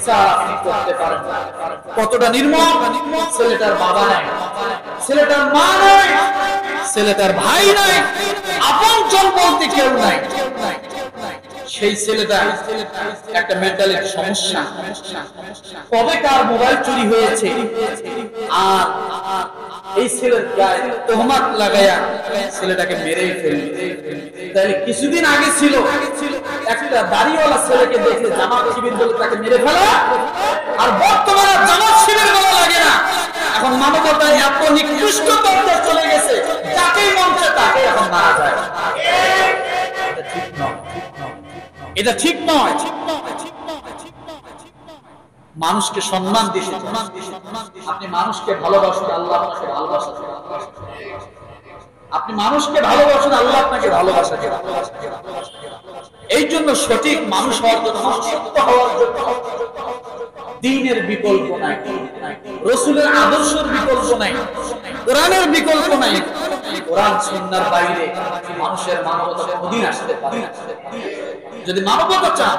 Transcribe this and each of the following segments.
বিচার আপনি করতে পারেন না। কতটা নির্মম! ছেলেটার বাবা নাই, ছেলেটার মা নাই, ছেলেটার ভাই নাই, আপনজন বলতে কেউ নাই। সেই ছেলেটা একটা মেন্টালিটি সমস্যা, কবে কার মোবাইল চুরি হয়েছে, আর এই ছেলের গায়ে তোহমাত লাগায়া ছেলেটাকে মেরেই ফেলবে। তাহলে কিছুদিন আগে ছিল একটা দাড়িওয়ালা ছেলেকে দেখে জামাত শিবির বলে তাকে মেরে ফেলা, আর বর্তমানে জামাত শিবির বলা লাগে না। এখন মানবতা এত নিকৃষ্ট পর্যায়ে চলে গেছে, যাকেই মঞ্চে তাকে এখন মারা যায়। এটা ঠিক নয়। মানুষকে সম্মান দিতে, আপনি মানুষকে ভালোবাসেন, আল্লাহ আপনাকে ভালোবাসেন। আপনি মানুষকে ভালোবাসেন, আল্লাহ আপনাকে ভালোবাসেন। এই জন্য সঠিক মানুষ হওয়ার জন্য, সত্য হওয়ার জন্য দ্বীনের বিকল্প নাই, রাসূলের আদর্শের বিকল্প নাই, কোরআনের বিকল্প নাই। কোরআন সুন্নাহর বাইরে মানুষের মানবতা কোনদিন আসতে পারে না। যদি মানবতা চান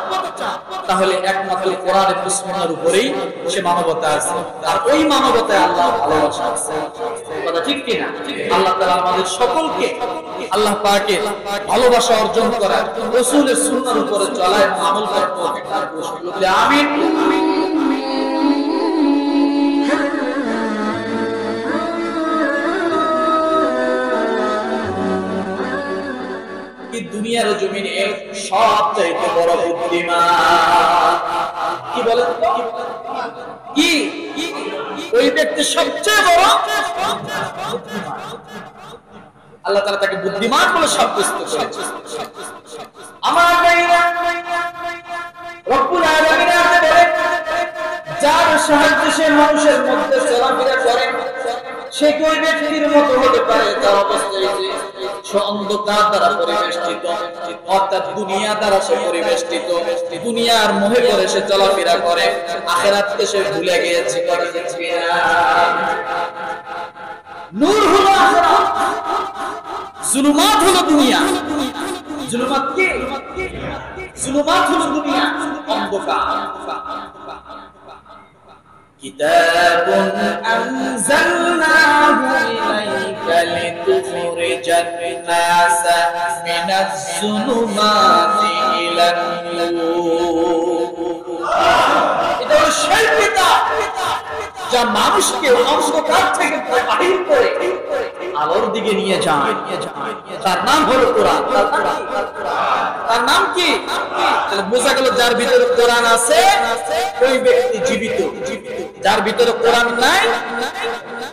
তাহলে একমাত্র কোরআন এবং সুন্নাহর উপরেই সে মানবতা আছে, আর ওই মানবতায় আল্লাহ ভালোবাসা আছে। কথা ঠিক কি না? আল্লাহ তাআলা আমাদের সকলকে আল্লাহ পাকের ভালোবাসা অর্জন করার, রাসূলের সুন্নাহর উপরে চলার আমল করার তৌফিক দান করুন। আমিন। দুনিয়ার জমিনে সবচাইতে বড় বুদ্ধিমান কি বলেন তো? কি ওই ব্যক্তি সবচেয়ে বড় বুদ্ধিমান? আল্লাহ তাআলা তাকে বুদ্ধিমান বলে সাব্যস্ত করেছেন। আমার ভাইরা, রব্বুল আলামিন বলেন, যার সাহায্যে সে মানুষের মধ্যে চলাফেরা করে সে ওই ব্যক্তির মতো হতে পারে যার অবস্থা সে অন্ধকার দ্বারা পরিবেষ্টিত, অর্থাৎ দুনিয়া দ্বারা সে পরিবেষ্টিত। দুনিয়ার মোহে করে সে চলাফেরা করে, আখিরাতকে সে ভুলে গিয়েছে। নূর হলো আখিরাত, জুলুমাত হলো দুনিয়া। জুলুমাত কি? জুলুমাত হলো দুনিয়া, অন্ধকার। কিতাবুন আনজালনাহু ইলাইকা লিতুখরিজান নাসা মিনাজ যুলুমাতি ইলান নূর। এটা হলো সেই কিতাব যা মানুষকে অন্ধকার থেকে বাহির করে আলোর দিকে নিয়ে যায়। তার নাম হলো কোরআন। তার নাম কি? তাহলে বোঝা গেল যার ভিতরে কোরআন আছে ওই ব্যক্তি জীবিত, যার ভিতরে কোরআন নাই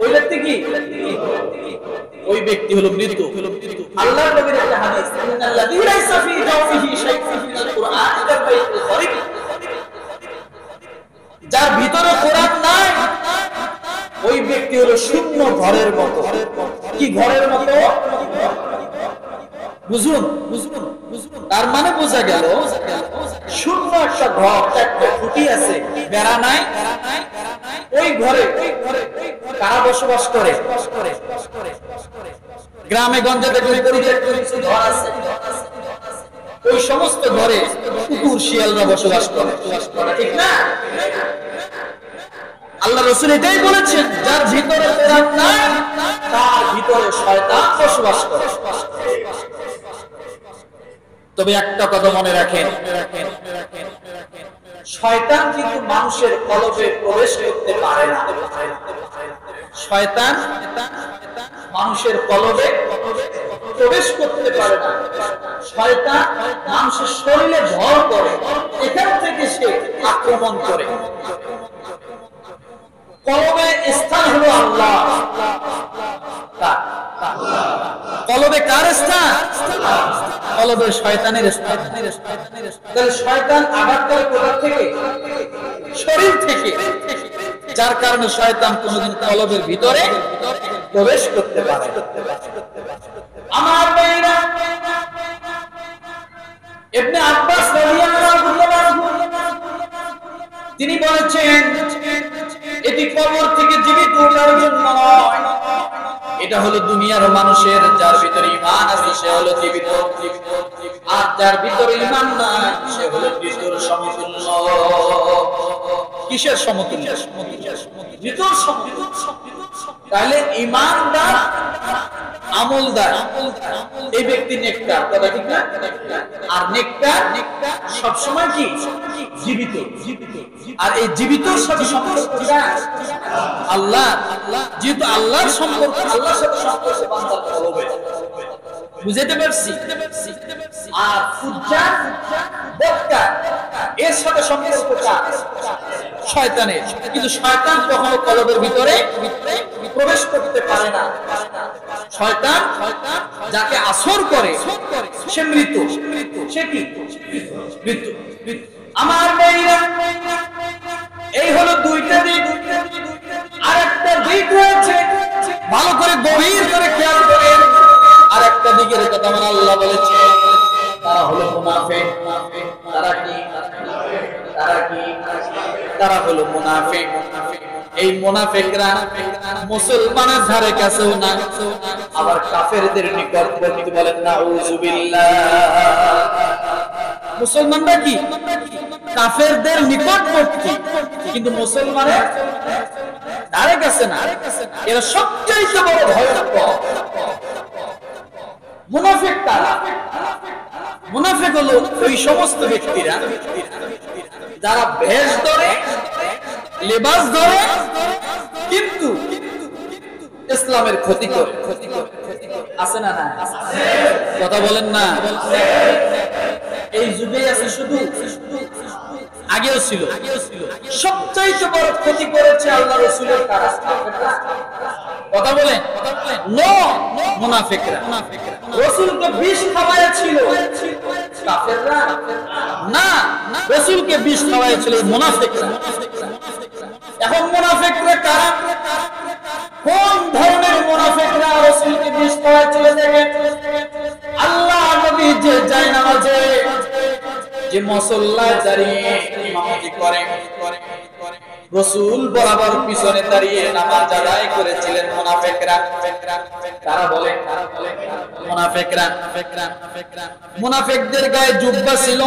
ওই ব্যক্তি কি? ওই ব্যক্তি হলো মৃত। আল্লাহর নবীর একটা হাদিস, ইন্নাল্লাযী লাইসা ফী জাওফিহি শাইউন মিনাল কুরআন কাবাইতুল গরিব। যার ভিতরে কোরআন নাই ওই ব্যক্তি হলো শূন্য ঘরের মতো। কি ঘরের মতো? বুঝুন, তার মানে বোঝা গেল শূন্য একটা ঘর, একটা খুঁটি আছে, বেড়া নাই, ওই ঘরে কারা বসবাস করে? গ্রামে গঞ্জে দেখবেন কিছু ঘর আছে, ওই সমস্ত ঘরে কুকুর শিয়ালরা বসবাস করে, ঠিক না? আল্লাহ রাসূল এটাই বলেছেন, যার ভিতরে কোরআন নাই তার ভিতরে শয়তান বসবাস করে। তবে একটা কথা মনে রাখেন, শয়তান কিন্তু মানুষের কলবে প্রবেশ করতে পারে না। শয়তান মানুষের কলবে প্রবেশ করতে পারে না। শয়তান মানুষের শরীরে ভর করে, এখান থেকে সে আক্রমণ করে। কলবে স্থান হলো আল্লাহ। কলবে কার স্থান? কলবে শয়তানের স্থান। তাহলে শয়তান আঘাত করে কোথা থেকে? শরীর থেকে। যার কারণে শয়তান কোনদিন কলবের ভিতরে প্রবেশ করতে পারে। আমার ভাইরা, ইবনে আব্বাস রাদিয়াল্লাহু আনহু তিনি বলেছেন, এটি কবর থেকে জীবিত ওঠার জন্য নয়, এটা হলো দুনিয়ার মানুষের যার ভিতরে ঈমান আছে সে হলো জীবিত, আর যার ভিতরে ঈমান নাই সে হলো মৃত্যুর সমতুল্য। কিসের সমতুল্য? মৃত্যুর সমতুল্য। তাহলে ঈমানদার আমলদার এই ব্যক্তি নেককার, কথা ঠিক না? আর নেককার সবসময় কি জীবিত, আর এই জীবিতর সাথে সম্পর্ক আল্লাহ, যেহেতু আল্লাহর সম্পর্ক, আল্লাহর সাথে সম্পর্ক বান্দার কলবে, বুঝাইতে পারছি? আর ফুজ্জার বক্কার এর সাথে সম্পর্ক শয়তানের, কিন্তু শয়তান কখনো কলবের ভিতরে প্রবেশ করতে পারে না। শয়তান যাকে আসর করে সে মৃত, সে কি মৃত্যু। আমার মেয়েরা, এই হলো দুইটা দিক। আর একটা দিক রয়েছে, ভালো করে গভীর করে খেয়াল করেন। আর একটা দিকের কথা আমার আল্লাহ বলেছে, তারা হলো মুনাফিক। তারা কি? তারা হলো মুনাফিক। এই মুনাফিকরা মুসলমানের ধারে কাছেও না, আবার কাফেরদের নিকটবর্তী, বলেন নাউযুবিল্লাহ। মুসলমানরা কি কাফেরদের নিকটবর্তী, কিন্তু মুসলমানের ধারে কাছে না। এরা সবচেয়ে বড় ভয়ঙ্কর মুনাফিক। তারা মুনাফিক হলো ওই সমস্ত ব্যক্তিরা যারা বেশ ধরে, লেবাস ধরে, কিন্তু ইসলামের ক্ষতি করে। আছে না? না কথা বলেন না। এই যুগে আছে, শুধু আগেও ছিল। সবচাইতে বড় ক্ষতি করেছে আল্লাহ রাসূলের কাজ। কথা বলেন মুনাফিকরা। রাসূলকে বিষ খাওয়াইছিল কাফেররা না, রাসূলকে বিষ খাওয়াইছিল মুনাফিকরা। এখন মুনাফিকরা কারা? কোন ধরনের মুনাফিকরা রাসূলকে বিষ খাওয়াইছিল? দেখেন, আল্লাহ নবী যে জায়নামাজে, যে মুসল্লায় দাঁড়িয়ে ইমামতি করে, রাসূল বরাবর পিছনে দাঁড়িয়ে নামাজ আদায় করেছিলেন মুনাফিকরা। তারা বলে মুনাফিকদের গায়ে জুব্বা ছিল,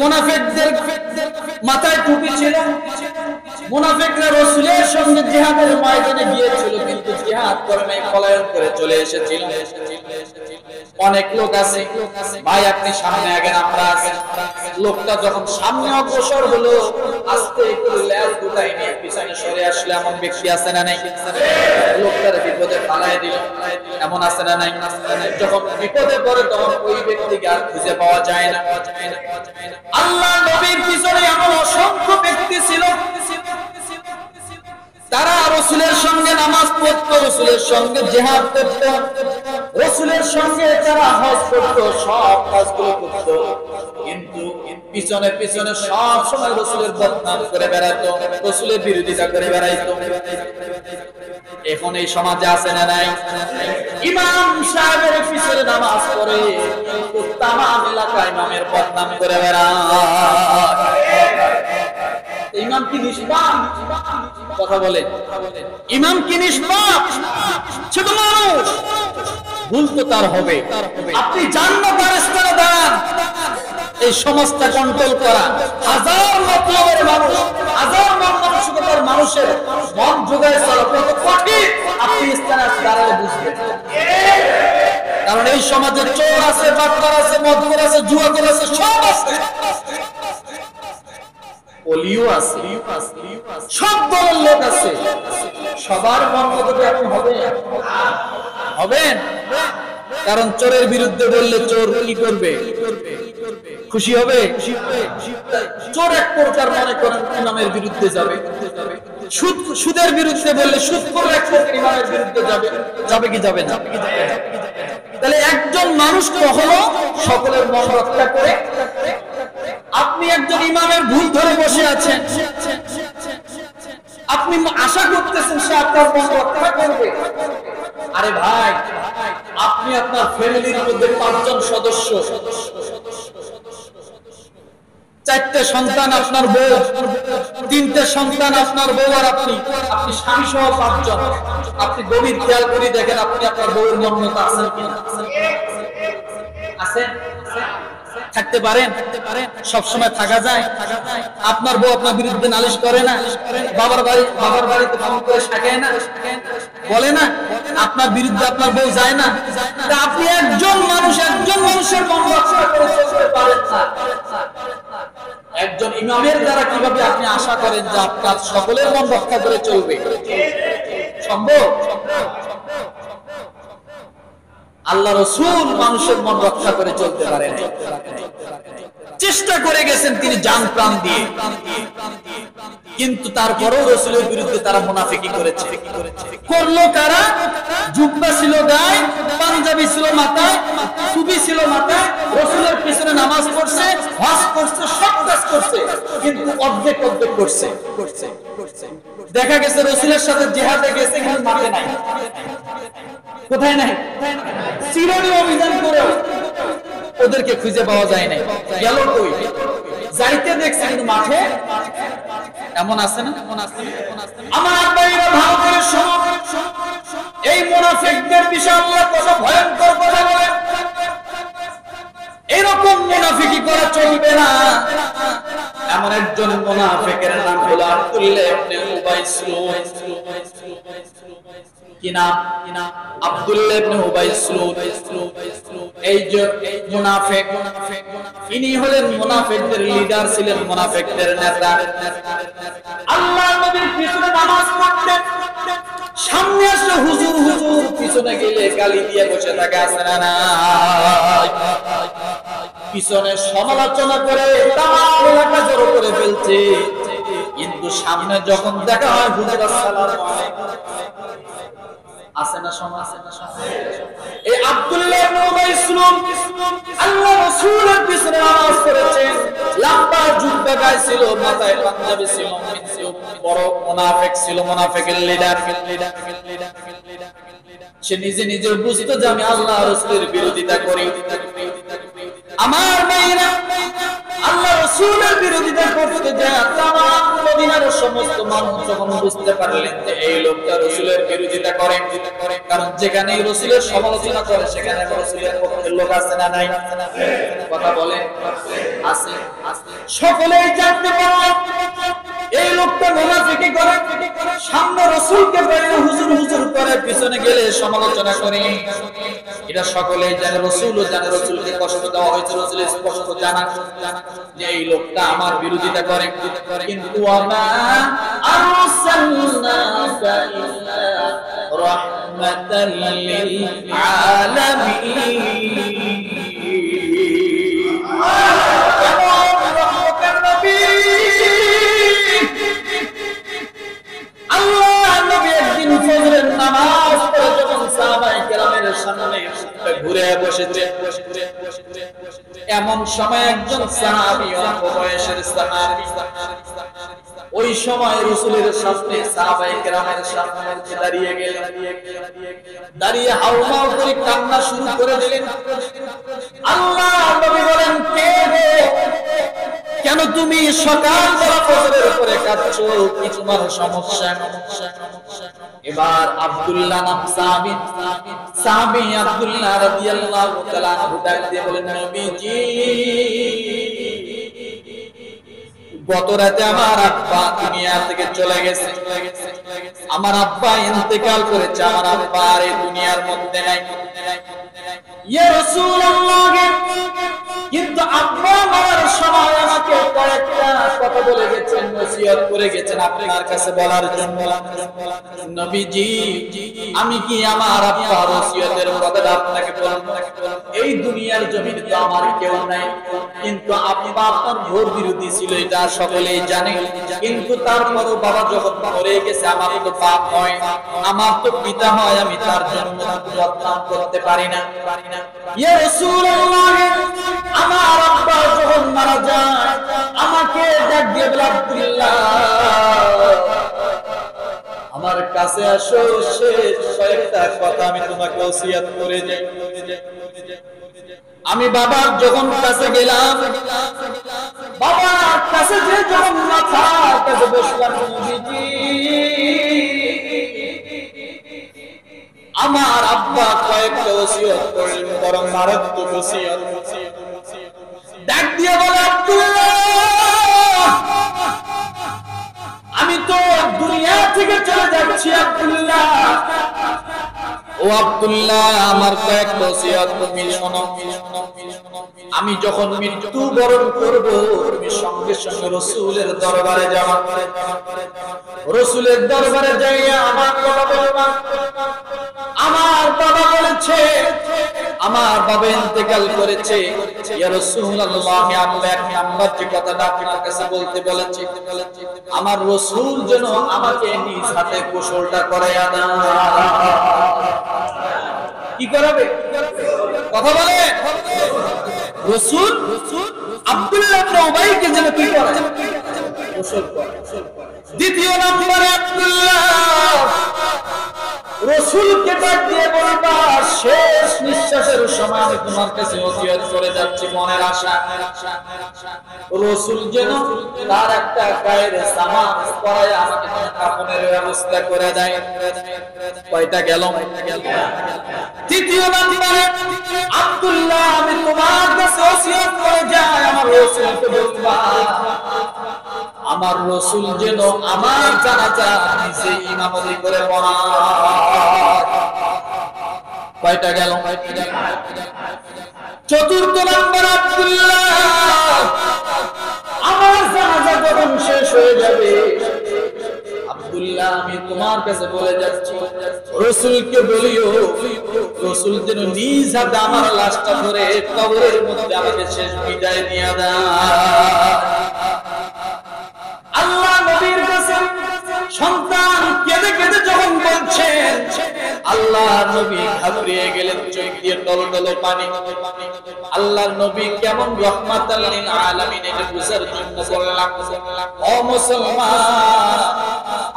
মুনাফিকদের মাথায় টুপি ছিল। মুনাফিকরা রাসূলের সঙ্গে জিহাদের ময়দানে গিয়েছিল, কিন্তু জিহাদ করে নাই, পলায়ন করে চলে এসেছিল। অনেক লোক আছে, ভাই আপনি সামনে আগেন, আমরা আছি। লোকটা যখন সামনে অগ্রসর হলো, আস্তে করে লেজ গুটাই নিয়ে পিছনে সরে আসলে এমন ব্যক্তি আছে না নাই? লোকটার বিপদে ফালায় দিল, এমন আছে না নাই? যখন বিপদে পড়ে তখন ওই ব্যক্তিকে আর খুঁজে পাওয়া যায় না। আল্লাহ নবীর পিছনে এমন অসংখ্য ব্যক্তি ছিল, তারা রাসূলের সঙ্গে নামাজ পড়তো, রাসূলের সঙ্গে জিহাদ করতো, রাসূলের সঙ্গে যারা হজ করতো, সব কাজগুলো করতো, কিন্তু পিছনে পিছনে সব সময় রাসূলের বদনাম করে বেড়াতো, রাসূলের বিরোধিতা করে বেড়াইতো। এখন এই সমাজে আছে না নাই? ইমাম সাহেবের পিছনে নামাজ পড়ে, কিন্তু তামাম এলাকা ইমামের বদনাম করে বেড়ায়। ইমাম কি নিষ্পাপ? কথা বলে, ইমাম কি নিষ্পাপ? ছোট মানুষ, ভুল তো তার হবে। আপনি জান্নাতের স্তরে দাঁড়ান, এই সমাজটা কন্ট্রোল করা। হাজার মতলবের মানুষ, হাজার মন মানসিকতার মানুষের মন যোগায় চলা কত কঠিন, আপনি স্থানে দাঁড়ালে বুঝবেন। কারণ এই সমাজে চোর আছে, বাটপার আছে, মদখোর আছে, জুয়াখোর আছে, সব আছে, ওলিও আছে, সব দলের লোক আছে। সবার মন মতো এখন হবেন? কারণ চোরের বিরুদ্ধে বললে চোর কি করবে? খুশি হবে? চোর এক প্রকার মনে করেন ইমামের বিরুদ্ধে যাবে, সুদের বিরুদ্ধে বললে সুদখোর এক প্রকার ইমামের বিরুদ্ধে যাবে কি যাবে না? তাহলে একজন মানুষ কখনো সকলের মন রক্ষা করে। আপনি একজন ইমামের ভুল ধরে বসে আছেন, আপনি আশা করতেছেন সে আপনার মন রক্ষা করবে। আরে ভাই, আপনি আপনার ফ্যামিলির মধ্যে 5 জন সদস্য, 4টে সন্তান আপনার বউ, 3টে সন্তান আপনার বউ, আর আপনি স্বামী সহ 5 জন। আপনি গভীর খেয়াল করে দেখেন আপনি আপনার বউয়ের মন মতো আছেন কিনা? আছেন? থাকতে পারেন? সব সময় থাকা যায়? আপনার বউ আপনার বিরুদ্ধে নালিশ করে না? বাবার বাড়িতে ফোন করে শাখায় না, বলে না? আপনার বিরুদ্ধে আপনার বউ যায় না? আপনি একজন মানুষের মন রক্ষা করে চলতে পারেন না। একজন ইমামের দ্বারা কিভাবে আপনি আশা করেন যে আপনার সকলের মন রক্ষা করে চলবে? সম্ভব? আল্লাহ রাসূল মানুষের মন রক্ষা করে চলতে পারেন, চেষ্টা করে গেছেন তিনি জান প্রাণ দিয়ে, কিন্তু তারপরেও রাসূলের বিরুদ্ধে তারা মুনাফিকি করেছে। করলো কারা? জুব্বা ছিল গায়ে, পাঞ্জাবি ছিল মাথায়, টুপি ছিল মাথায়, রাসূলের পিছনে নামাজ পড়ছে, হজ করছে, সব কাজ করছে, কিন্তু অর্ধেক করছে। দেখা গেছে রাসূলের সাথে জিহাদে গেছে কিন্তু মাঠে নাই। কোথায় নাই? চিরনি অভিযান করে ওদেরকে খুঁজে পাওয়া যায় না। গেল কই? যাইতে দেখছে কিন্তু মাঠে। এমন আছে না? আমার আব্বাইরা ভালো করে শোনো, এই মুনাফিকদের বিষয়ে আল্লাহ কত ভয়ঙ্কর কথা বলেন। এরকম মুনাফিকি করা চলবে না। এমন একজন মুনাফিকের নাম হলো আব্দুল্লাহ ইবনে উবাই সালুল। কি নাম? আব্দুল্লাহ ইবনে উবাই সালুল। এই যে মুনাফিক, ইনি হলেন মুনাফিকদের লিডার ছিলেন, মুনাফিকদের নেতা। আল্লাহর নবীর পিছনে নামাজ পড়তেন, সামনে আসলে হুজুর হুজুর, পিছনে গেলে গালি দিয়ে বসে থাকে, আছে না নাই? পিছনে সমালোচনা করে তামাম এলাকা জড়ো করে ফেলছে, কিন্তু সামনে যখন দেখা হয় হুজুর আসসালামু আলাইকুম, আছে না সমাজ? এই আব্দুল্লাহ ইবনে উবাই সালুল আল্লাহ রাসূলের পিছনে নামাজ পড়েছেন, লম্বা জুব্বা গায়ে ছিল, মাথায় পাঞ্জাবি ছিল, বড় মুনাফিক ছিল, মুনাফিকের লিডার। সে নিজে নিজে বুঝতো যে আমি আল্লাহ রাসূলের বিরোধিতা করি। আমার মেয়েরা আল্লাহ রাসূলের বিরোধিতা করতে যায়, তামাম মদিনার সমস্ত মানুষ যখন বুঝতে পারলেন যে এই লোকটা রাসূলের বিরোধিতা করে, কারণ যেখানে রাসূলের সমালোচনা করে সেখানে রাসূলের পক্ষের লোক আছে না নাই? কথা বলেন, আছে। সকলেই জানতে পারলেন এই লোকটা মুনাফিকি করে, সামনে রাসূলকে বলে হুজুর হুজুর করে, পিছনে গেলে সমালোচনা করে। এটা সকলেই জানে, রাসূলও জানে, রাসূলকে কষ্ট দেওয়া হয়েছে, রাসূল স্পষ্ট জানা যে এই লোকটা আমার বিরোধিতা করে। কিন্তু আমা আরসালনাকা ইল্লা রাহমাতাল লিল আলামিন। আল্লাহ নবী একদিন ফজরের নামাজ পড়ে যখন সাহাবায়ে কেরামের সামনে ঘুরে বসেছে, এমন সময় একজন সাহাবী, অল্প বয়সের সাহাবী, ওই সময় রাসূলের সামনে সাহাবায়ে কেরামের সামনে দাঁড়িয়ে গেলেন, দাঁড়িয়ে হাউমাউ করে কান্না শুরু করে দিলেন। আল্লাহ নবী বলেন, কে গো, কেন তুমি সকালবেলা ফজরের উপরে কাঁদছো? কি তোমার সমস্যা? এবার আব্দুল্লাহ নাম সাহাবী আব্দুল্লাহ রাদিয়াল্লাহু তাআলা আনহু ডাক দিয়ে বলেন, নবীজি, গত রাতে আমার আব্বা দুনিয়া থেকে চলে গেছে, আমার আব্বা ইন্তেকাল করেছে, আমার আব্বা আর এই দুনিয়ার মধ্যে নাই। ইয়া রাসূলুল্লাহ, কিন্তু আব্বা মারার সময় আমাকে কয়েকটা কথা বলে গেছেন, নসিহত করে গেছেন আপনার কাছে বলার জন্য। নবীজি, আমি কি আমার আব্বার নসিহতের কথা আপনাকে বলবো? এই দুনিয়ার জমিনে তো আমার কেউ নাই, কিন্তু আব্বা আপনার ঘোর বিরোধী ছিল, এটা সকলেই জানে, কিন্তু তারপরও বাবা যখন মরে গেছে, আমার তো বাপ হয়, আমার তো পিতা হয়, আমি তার জন্য বদনাম করতে পারি না। ইয়া রাসূলুল্লাহ, আমার আব্বা যখন মারা যায় আমাকে ডাক দিয়ে বলে, আব্দুল্লাহ আমার কাছে আসো, শেষ কয়েকটা কথা আমি তোমাকে ওসিয়ত করে যাই। আমি বাবার যখন কাছে গেলাম, বাবার কাছে যে যখন মাথার কাছে বসলাম, নবীজি আমার আব্বা কয়েকটা ওসিয়ত করলেন, বরং মারাত্মক ওসিয়ত। দিয়ে বলে, আব্দুল্লাহ, আমি তো দুনিয়া থেকে চলে যাচ্ছি আব্দুল্লাহ। ও আব্দুল্লাহ, আমার কয়েকটা ওসিয়ত তুমি শোনো। আমি যখন মৃত্যু বরণ করব, তুমি সঙ্গে সঙ্গে রাসূলের দরবারে যাবা। রাসূলের দরবারে যাইয়া আমার কথা বলবা, আমার বাবা বলেছে, আমার বাবা ইন্তেকাল করেছে, ইয়া রাসূলুল্লাহ, আমি এক নাম্বার যে কথাটা আপনার কাছে বলতে বলেছি, আমার রাসূল যেন আমাকে নিজ হাতে গোসলটা করায়া দেন। কি করাবে? কথা বলে। রাসূল আব্দুল্লাহ ইবনে উবাইকে যেন কি করে? গোসল করে। দ্বিতীয় নম্বরে আব্দুল্লাহ রাসূলকে ডাক দিয়ে বলবা, শেষ নিঃশ্বাসের সময় আমি তোমার কাছে ওসিয়ত করে যাচ্ছি, মনের আশা রাসূল যেন তার একটা গায়ের জামা পরায় আমাকে কাফনের ব্যবস্থা করে দেয়। কয়টা গেল? তৃতীয় নম্বরে আব্দুল্লাহ, আমি তোমার কাছে ওসিয়ত করে যাই, আমার রাসূলকে বলবা, আমার রাসূল যেন আমার জানাজা নিজে ইমামতি করে পড়ায়। কয়টা গেল? চতুর্থ নম্বর আব্দুল্লাহ, আমার জানাজা যখন শেষ হয়ে যাবে আব্দুল্লাহ, আমি তোমার কাছে বলে যাচ্ছি, রাসূলকে বলিও, রাসূল যেন নিজ হাতে আমার লাশটা ধরে কবরের মধ্যে আমাকে শেষ বিদায় দিয়ে দেয়। আল্লাহ নবীর কাছে সন্তান কেঁদে কেঁদে যখন বলছেন, আল্লাহ নবী ঘাবড়িয়ে গেলেন, চোখ দিয়ে টলটল পানি। আল্লাহ নবী কেমন রহমাতাল লিল আলামিন এটা বুঝার জন্য বললাম, ও মুসলমান,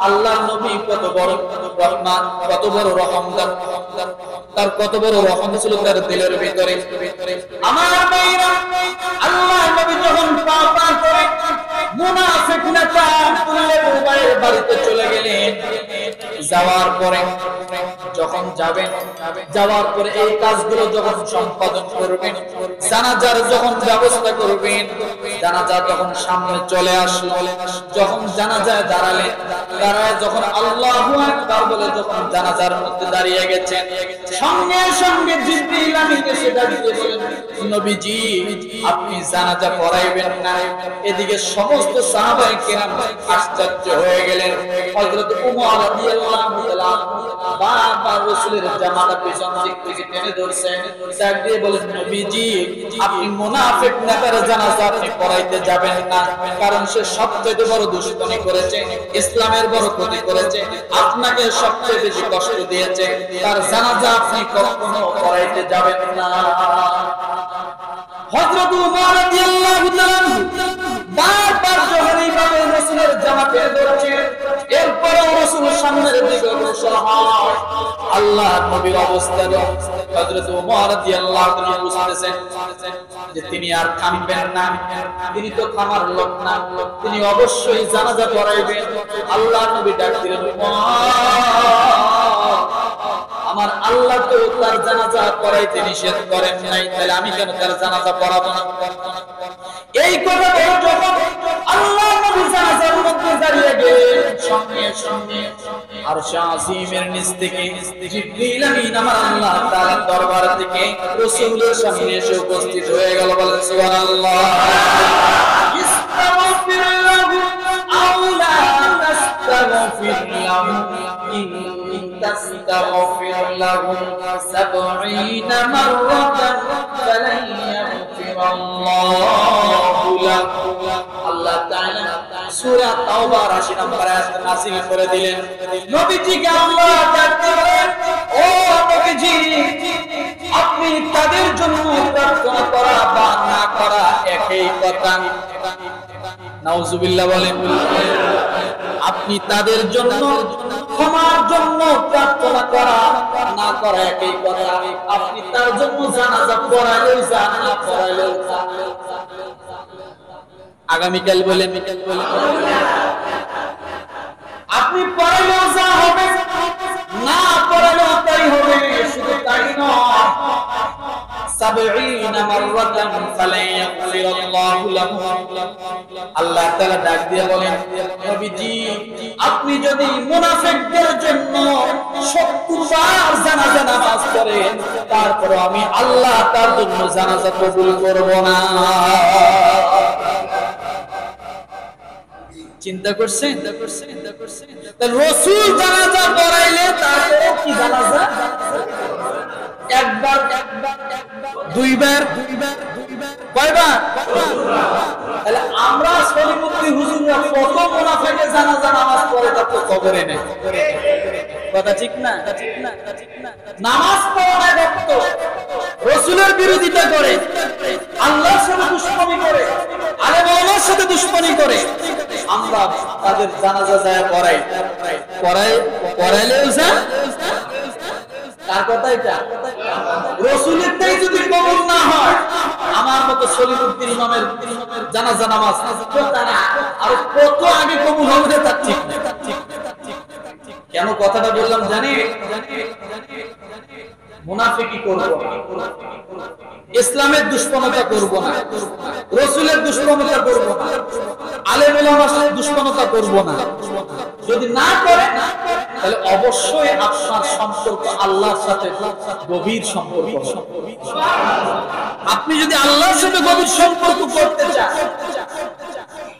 আল্লাহ নবী কত বড় রহমান, কত বড় রহমদান, তার কত বড় রহম ছিল তার দিলের ভিতরে। আমার ভাইরা, আল্লাহ নবী যখন পা করে মুনাফিক নেতা আব্দুল্লাহ ইবনে উবাইয়ের বাড়িতে চলে গেলেন, যাওয়ার পরে যখন যাওয়ার পরে এই কাজগুলো যখন সম্পাদন করবেন, জানাজার যখন ব্যবস্থা করবেন, জানাজা যখন সামনে চলে আসলো, যখন জানাজায় দাঁড়ালেন, দাঁড়ায় যখন আল্লাহু আকবার বলে যখন জানাজার মধ্যে দাঁড়িয়ে গেছেন, সঙ্গে সঙ্গে জিবরিল আমিন এসে দাঁড়িয়ে বলেন, নবীজি আপনি জানাজা পড়াইবেন না। এদিকে সমস্ত সাহাবায়ে কেরাম আশ্চর্য হয়ে গেলেন। হযরত ওমর রাদিয়াল্লাহু তাআলা বারবার রাসূলের জামাটা পেছন দিক থেকে টেনে ধরছেন, ডাক দিয়ে বলেন, নবীজি আপনি মুনাফিক নেতার জানাজা আপনি পড়াইতে যাবেন না, কারণ সে সবচেয়ে বড় দুশমনী করেছে, ইসলামের বড় ক্ষতি করেছে, আপনাকে সবচেয়ে বেশি কষ্ট দিয়েছে, তার জানাজা আপনি কখনো পড়াইতে যাবেন না। হযরত ওমর রাদিয়াল্লাহু তাআলা বারবার যখন এইভাবে রাসূলের জামা টেনে ধরছেন, এরপর রাসূল সামনের দিকে অগ্রসর হয়। আল্লাহ নবীর অবস্থা হযরত ওমর রাদিয়াল্লাহু তাআলা বুঝতেছেন যে তিনি আর থামবেন না, তিনি তো থামার লোক না, তিনি অবশ্যই জানাজা পড়াইবেন। আল্লাহ নবী ডাক দিলেন, আমার আল্লাহ তো তার জানাজা পড়াইতে নিষেধ করেন নাই, তাহলে আমি কেন তার জানাজা পড়াবো না? এই কথা বলে যখন আল্লাহ নবী জানাজার মধ্যে দাঁড়িয়ে গেলেন, সঙ্গে সঙ্গে আরশ আজিমের নিচ থেকে জিবরিল আমিন আমার আল্লাহ তাআলার দরবার থেকে রাসূলের সামনে এসে উপস্থিত হয়ে গেল। বলেন সুবহানাল্লাহ। ইস্তাগফির লাহু আও লা তাস্তাগফির লাহু ইন তাস্তাগফির লাহু ৭০ মাররাতান ফালান ইয়াগফিরাল্লাহু লাহু। আল্লাহ তাআলা সূরা তাওবার ৮০ নম্বর আয়াত নাযিল করে দিলেন। নবীজিকে আল্লাহ ডাকতে বলেন, ও নবীজি আপনি তাদের জন্য প্রার্থনা করা বা না করা একই কথা। নাউজুবিল্লাহ বলেন। আপনি তাদের জন্য ক্ষমার জন্য প্রার্থনা করা না করা একই কথা। আপনি তার জন্য জানাজা পড়াইলেও যা, না পড়াইলেও যা। আগামীকাল বলেন, আপনি পড়াইলেও যা হবে, না পড়াইলেও তাই হবে। শুধু তাই নয়, 70 মাররাতান ফালান ইয়াগফিরাল্লাহু লাহু। আল্লাহ তাআলা ডাক দিয়ে বলেন, নবীজি আপনি যদি মুনাফিকদের জন্য 70 বার জানাজা নামাজ পড়েন, তারপর আমি আল্লাহ তার জন্য জানাজা কবুল করব না। চিন্তা করছেন? রাসূল জানাজা পড়াইলে তারপরে কি জানাজা? একবার, দুইবার, কয়বার? তাহলে আমরা সলিমুদ্দি হুজুররা কত মুনাফিকের জানাজা নামাজ পড়ে তা তো খবরে নেই। কথা ঠিক না? নামাজ পড়ে না, ভক্ত রাসূলের বিরোধিতা করে, আল্লাহর সাথে দুশমনি করে, আলেম ওলামার সাথে দুশমনি করে, আমরা তাদের জানাজা যায় পড়াইলেও যা। কার কথা এটা? রাসূলেরটাই যদি কবুল না হয়, আমার মতো সলিমুদ্দিন ইমামের জানাজা নামাজ আর কত আগে কবুল হবে তা ঠিক না। কেন কথাটা বললাম জানি? মুনাফিকি করব না, ইসলামের দুশমনতা করব না, রাসূলের দুশমনতা করব না, আলেম ওলামার দুশমনতা করব না। যদি না করে তাহলে অবশ্যই আপনার সম্পর্ক আল্লাহর সাথে গভীর সম্পর্ক। আপনি যদি আল্লাহর সাথে গভীর সম্পর্ক করতে চান,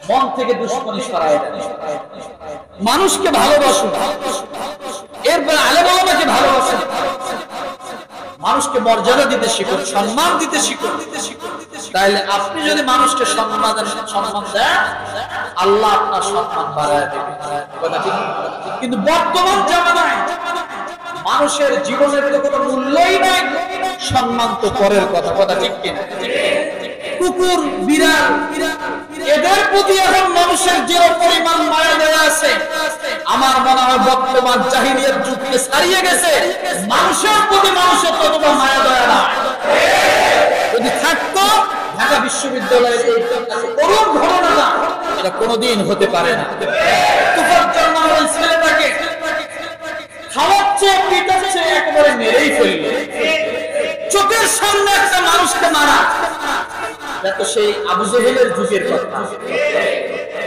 মন থেকে দুশমনি সরায় দেন, মানুষকে ভালোবাসুন, এরপর আলেম ওলামাকে ভালোবাসুন, মানুষকে মর্যাদা দিতে শিখুন, সম্মান দিতে শিখুন। তাহলে আপনি যদি মানুষকে সম্মান দেন, আল্লাহ আপনার সম্মান বাড়ায় দেবে। কিন্তু বর্তমান জামানায় মানুষের জীবনের তো কোনো মূল্যই নাই, সম্মান তো পরের কথা। কথা ঠিক কিনা? কুকুর, বিড়াল, এদের প্রতি এখন মানুষের যে পরিমাণ মায়া দয়া আছে, আমার মনে হয় বর্তমান জাহিলিয়াত যুগকে ছাড়িয়ে গেছে। মানুষের প্রতি মানুষের ততটা মায়া দয়া না। যদি থাকতো, ঢাকা বিশ্ববিদ্যালয়ের এই করুণ ঘটনাটা এটা কোনোদিন হতে পারে না। তুফাজ্জল নামের ছেলেটাকে খাওয়াচ্ছে, পিটাচ্ছে, একেবারে মেরেই ফেলল। চোখের সামনে একটা মানুষকে মারা, এটা তো সেই আবু জেহেলের যুগের কথা,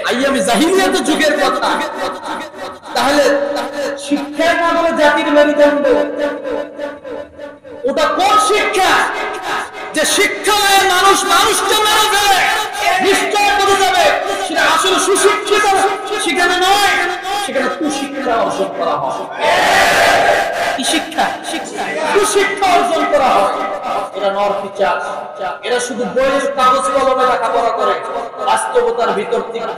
আইয়ামে জাহিলিয়াতের যুগের কথা। তাহলে শিক্ষার নামে জাতির মেরুদণ্ড, ওটা কোন শিক্ষা? যে শিক্ষা মানুষ মানুষকে মেরে ফেলে, নিশ্চয় বোঝা যাবে সেটা আসলে সুশিক্ষিত সেখানে নয়, সেখানে কুশিক্ষা অর্জন করা হয়। কি শিক্ষা? কুশিক্ষা অর্জন করা হয়। এরা নরপিচার, এরা শুধু বইয়ের কাগজ কলমে লেখাপড়া করে, বাস্তবতার ভিতর থেকে